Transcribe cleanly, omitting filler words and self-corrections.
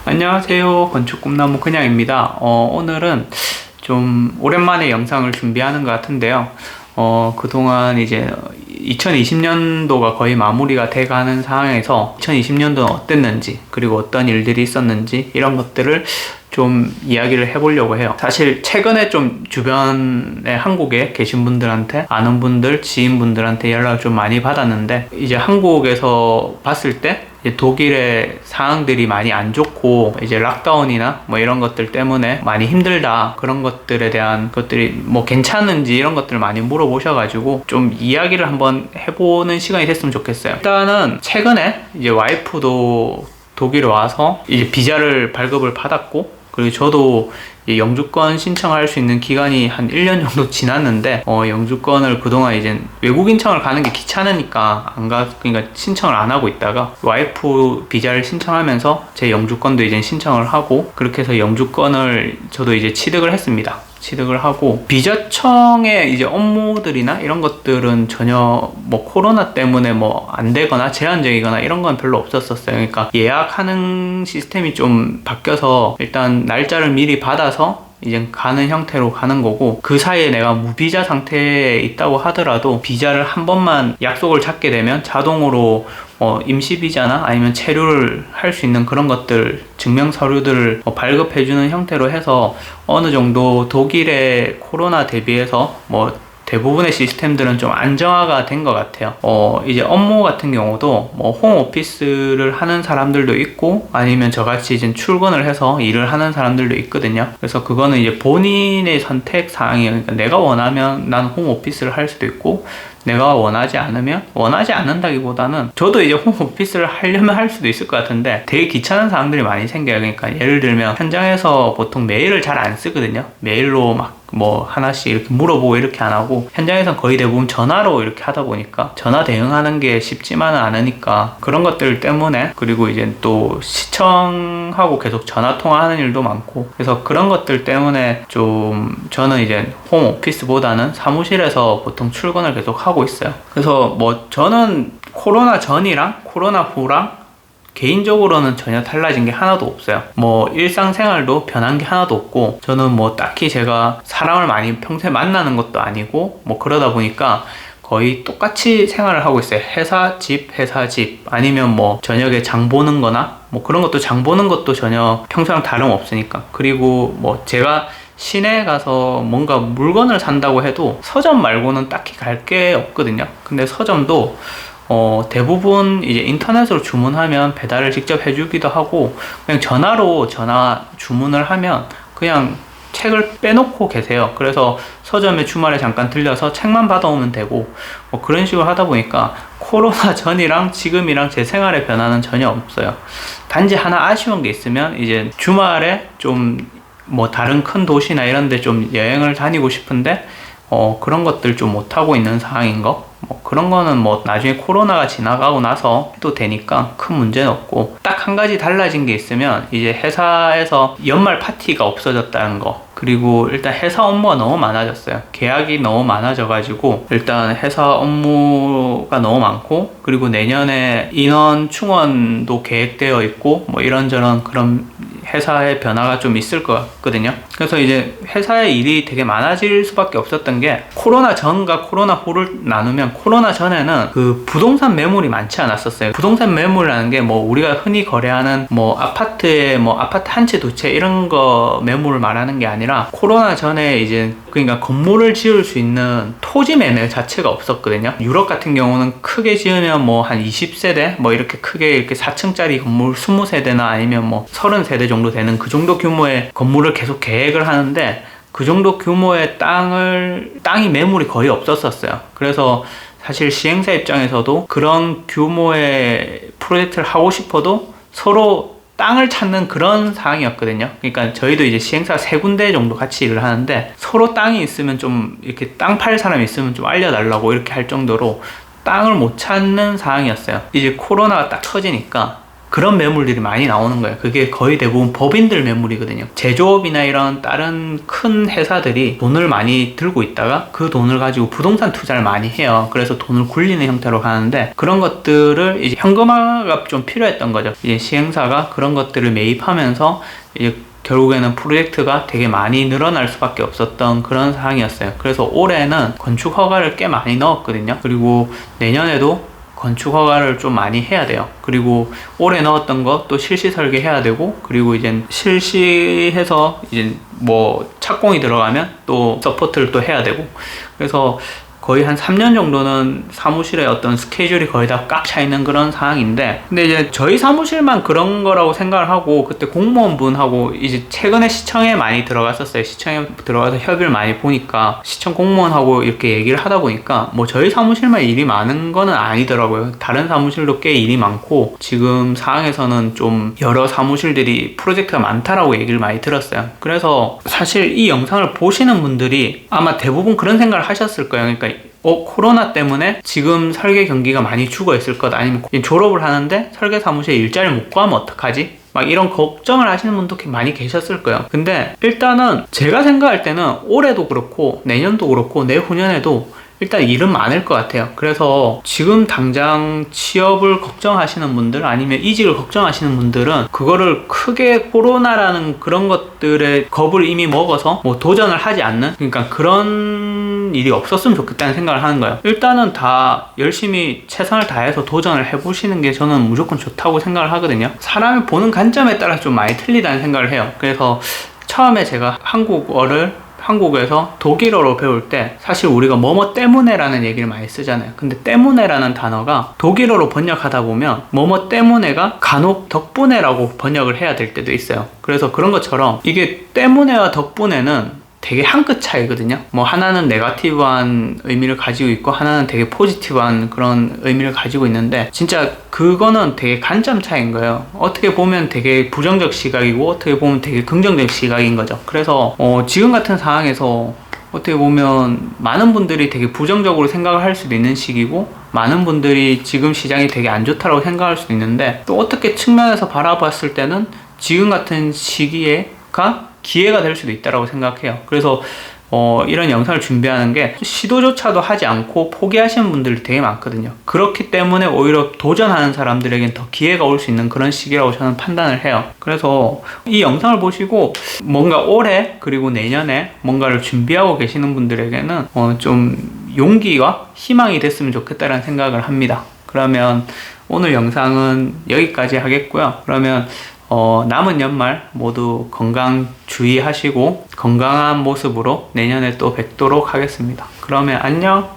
안녕하세요. 건축 꿈나무 그냥입니다. 오늘은 좀 오랜만에 영상을 준비하는 것 같은데요. 그동안 이제 2020년도가 거의 마무리가 돼가는 상황에서 2020년도는 어땠는지, 그리고 어떤 일들이 있었는지, 이런 것들을 좀 이야기를 해보려고 해요. 사실 최근에 좀 주변에 한국에 계신 분들한테, 아는 분들, 지인분들한테 연락을 좀 많이 받았는데, 이제 한국에서 봤을 때 독일의 상황들이 많이 안 좋고, 이제 락다운이나 뭐 이런 것들 때문에 많이 힘들다, 그런 것들에 대한 것들이 뭐 괜찮은지 이런 것들을 많이 물어보셔가지고 좀 이야기를 한번 해보는 시간이 됐으면 좋겠어요. 일단은 최근에 이제 와이프도 독일에 와서 이제 비자를 발급을 받았고, 그리고 저도 영주권 신청할 수 있는 기간이 한 1년 정도 지났는데, 영주권을 그동안 이제 외국인청을 가는 게 귀찮으니까 그러니까 신청을 안 하고 있다가 와이프 비자를 신청하면서 제 영주권도 이제 신청을 하고, 그렇게 해서 영주권을 저도 이제 취득을 했습니다. 취득을 하고, 비자청의 이제 업무들이나 이런 것들은 전혀 뭐 코로나 때문에 뭐 안 되거나 제한적이거나 이런 건 별로 없었어요. 그러니까 예약하는 시스템이 좀 바뀌어서 일단 날짜를 미리 받아서 이제 가는 형태로 가는 거고, 그 사이에 내가 무비자 상태에 있다고 하더라도 비자를 한 번만 약속을 잡게 되면 자동으로 임시비자나 아니면 체류를 할 수 있는 그런 것들, 증명 서류들을 발급해주는 형태로 해서 어느 정도 독일의 코로나 대비해서 대부분의 시스템들은 좀 안정화가 된 것 같아요. 이제 업무 같은 경우도 홈오피스를 하는 사람들도 있고, 아니면 저같이 이제 출근을 해서 일을 하는 사람들도 있거든요. 그래서 그거는 이제 본인의 선택 사항이에요. 그러니까 내가 원하면 난 홈오피스를 할 수도 있고, 내가 원하지 않는다기보다는 저도 이제 홈오피스를 하려면 할 수도 있을 것 같은데 되게 귀찮은 사항들이 많이 생겨요. 그러니까 예를 들면 현장에서 보통 메일을 잘 안 쓰거든요. 메일로 막 하나씩 이렇게 물어보고 이렇게 안 하고, 현장에서는 거의 대부분 전화로 이렇게 하다 보니까 전화 대응하는 게 쉽지만은 않으니까 그런 것들 때문에, 그리고 이제 또 시청하고 계속 전화 통화하는 일도 많고, 그래서 그런 것들 때문에 좀 저는 이제 홈오피스보다는 사무실에서 보통 출근을 계속 하고 있어요. 그래서 저는 코로나 전이랑 코로나 후랑 개인적으로는 전혀 달라진 게 하나도 없어요. 일상생활도 변한 게 하나도 없고, 저는 딱히 제가 사람을 많이 평소에 만나는 것도 아니고 그러다 보니까 거의 똑같이 생활을 하고 있어요. 회사 집 아니면 저녁에 장 보는 거나 그런 것도, 장 보는 것도 전혀 평소랑 다름없으니까. 그리고 제가 시내에 가서 뭔가 물건을 산다고 해도 서점 말고는 딱히 갈 게 없거든요. 근데 서점도 대부분 이제 인터넷으로 주문하면 배달을 직접 해주기도 하고, 그냥 전화로 주문을 하면 그냥 책을 빼놓고 계세요. 그래서 서점에 주말에 잠깐 들려서 책만 받아오면 되고, 그런 식으로 하다 보니까 코로나 전이랑 지금이랑 제 생활의 변화는 전혀 없어요. 단지 하나 아쉬운 게 있으면, 이제 주말에 좀 다른 큰 도시나 이런 데 좀 여행을 다니고 싶은데 그런 것들 좀 못하고 있는 상황인 거, 그런 거는 나중에 코로나가 지나가고 나서 해도 되니까 큰 문제는 없고, 딱 한 가지 달라진 게 있으면 이제 회사에서 연말 파티가 없어졌다는 거, 그리고 일단 회사 업무가 너무 많아졌어요. 계약이 너무 많아져가지고 일단 회사 업무가 너무 많고, 그리고 내년에 인원 충원도 계획되어 있고, 이런저런 그런 회사의 변화가 좀 있을 것 같거든요. 그래서 이제 회사의 일이 되게 많아질 수밖에 없었던 게, 코로나 전과 코로나 후를 나누면, 코로나 전에는 그 부동산 매물이 많지 않았었어요. 부동산 매물이라는 게 우리가 흔히 거래하는 아파트에 아파트 한 채 두 채 이런 거 매물을 말하는 게 아니라, 코로나 전에 이제 그러니까 건물을 지을 수 있는 토지 매매 자체가 없었거든요. 유럽 같은 경우는 크게 지으면 한 20세대 이렇게 크게 이렇게 4층짜리 건물 20세대나 아니면 30세대 정도 되는 그 정도 규모의 건물을 계속 계획을 하는데, 그 정도 규모의 땅이 매물이 거의 없었어요. 그래서 사실 시행사 입장에서도 그런 규모의 프로젝트를 하고 싶어도 서로 땅을 찾는 그런 상황이었거든요. 그러니까 저희도 이제 시행사 3군데 정도 같이 일을 하는데, 서로 땅이 있으면 좀 이렇게 땅 팔 사람이 있으면 좀 알려달라고 이렇게 할 정도로 땅을 못 찾는 상황이었어요. 이제 코로나가 딱 터지니까 그런 매물들이 많이 나오는 거예요. 그게 거의 대부분 법인들 매물이거든요. 제조업이나 이런 다른 큰 회사들이 돈을 많이 들고 있다가 그 돈을 가지고 부동산 투자를 많이 해요. 그래서 돈을 굴리는 형태로 가는데, 그런 것들을 이제 현금화가 좀 필요했던 거죠. 이제 시행사가 그런 것들을 매입하면서 이제 결국에는 프로젝트가 되게 많이 늘어날 수밖에 없었던 그런 상황이었어요. 그래서 올해는 건축 허가를 꽤 많이 넣었거든요. 그리고 내년에도 건축 허가를 좀 많이 해야 돼요. 그리고 올해 넣었던 거 또 실시 설계해야 되고, 그리고 이제 실시해서 이제 뭐 착공이 들어가면 또 서포트를 또 해야 되고, 그래서 거의 한 3년 정도는 사무실의 어떤 스케줄이 거의 다 꽉 차 있는 그런 상황인데, 근데 이제 저희 사무실만 그런 거라고 생각을 하고, 그때 공무원분하고 이제 최근에 시청에 많이 들어갔었어요. 시청에 들어가서 협의를 많이 보니까, 시청 공무원하고 이렇게 얘기를 하다 보니까 뭐 저희 사무실만 일이 많은 거는 아니더라고요. 다른 사무실도 꽤 일이 많고, 지금 상황에서는 좀 여러 사무실들이 프로젝트가 많다라고 얘기를 많이 들었어요. 그래서 사실 이 영상을 보시는 분들이 아마 대부분 그런 생각을 하셨을 거예요. 그러니까 코로나 때문에 지금 설계 경기가 많이 죽어 있을 것, 아니면 졸업을 하는데 설계 사무실에 일자리를 못 구하면 어떡하지? 막 이런 걱정을 하시는 분도 많이 계셨을 거예요. 근데 일단은 제가 생각할 때는 올해도 그렇고 내년도 그렇고 내후년에도 일단 일은 많을 것 같아요. 그래서 지금 당장 취업을 걱정하시는 분들, 아니면 이직을 걱정하시는 분들은 그거를 크게 코로나라는 그런 것들의 겁을 이미 먹어서 뭐 도전을 하지 않는, 그러니까 그런 일이 없었으면 좋겠다는 생각을 하는 거예요. 일단은 다 열심히 최선을 다해서 도전을 해보시는 게 저는 무조건 좋다고 생각을 하거든요. 사람이 보는 관점에 따라서 좀 많이 틀리다는 생각을 해요. 그래서 처음에 제가 한국에서 독일어로 배울 때 사실 우리가 뭐뭐 때문에라는 얘기를 많이 쓰잖아요. 근데 때문에라는 단어가 독일어로 번역하다 보면 뭐뭐 때문에가 간혹 덕분에라고 번역을 해야 될 때도 있어요. 그래서 그런 것처럼 이게 때문에와 덕분에는 되게 한 끗 차이거든요. 뭐 하나는 네거티브한 의미를 가지고 있고 하나는 되게 포지티브한 그런 의미를 가지고 있는데, 진짜 그거는 되게 관점 차이인 거예요. 어떻게 보면 되게 부정적 시각이고 어떻게 보면 되게 긍정적 시각인 거죠. 그래서 지금 같은 상황에서 어떻게 보면 많은 분들이 되게 부정적으로 생각을 할 수도 있는 시기고, 많은 분들이 지금 시장이 되게 안 좋다고 생각할 수도 있는데, 또 어떻게 측면에서 바라봤을 때는 지금 같은 시기가 기회가 될 수도 있다고 생각해요. 그래서 이런 영상을 준비하는 게 시도조차도 하지 않고 포기하시는 분들이 되게 많거든요. 그렇기 때문에 오히려 도전하는 사람들에겐 더 기회가 올 수 있는 그런 시기라고 저는 판단을 해요. 그래서 이 영상을 보시고 뭔가 올해 그리고 내년에 뭔가를 준비하고 계시는 분들에게는 좀 용기와 희망이 됐으면 좋겠다는 생각을 합니다. 그러면 오늘 영상은 여기까지 하겠고요. 그러면 남은 연말 모두 건강 주의하시고 건강한 모습으로 내년에 또 뵙도록 하겠습니다. 그러면 안녕!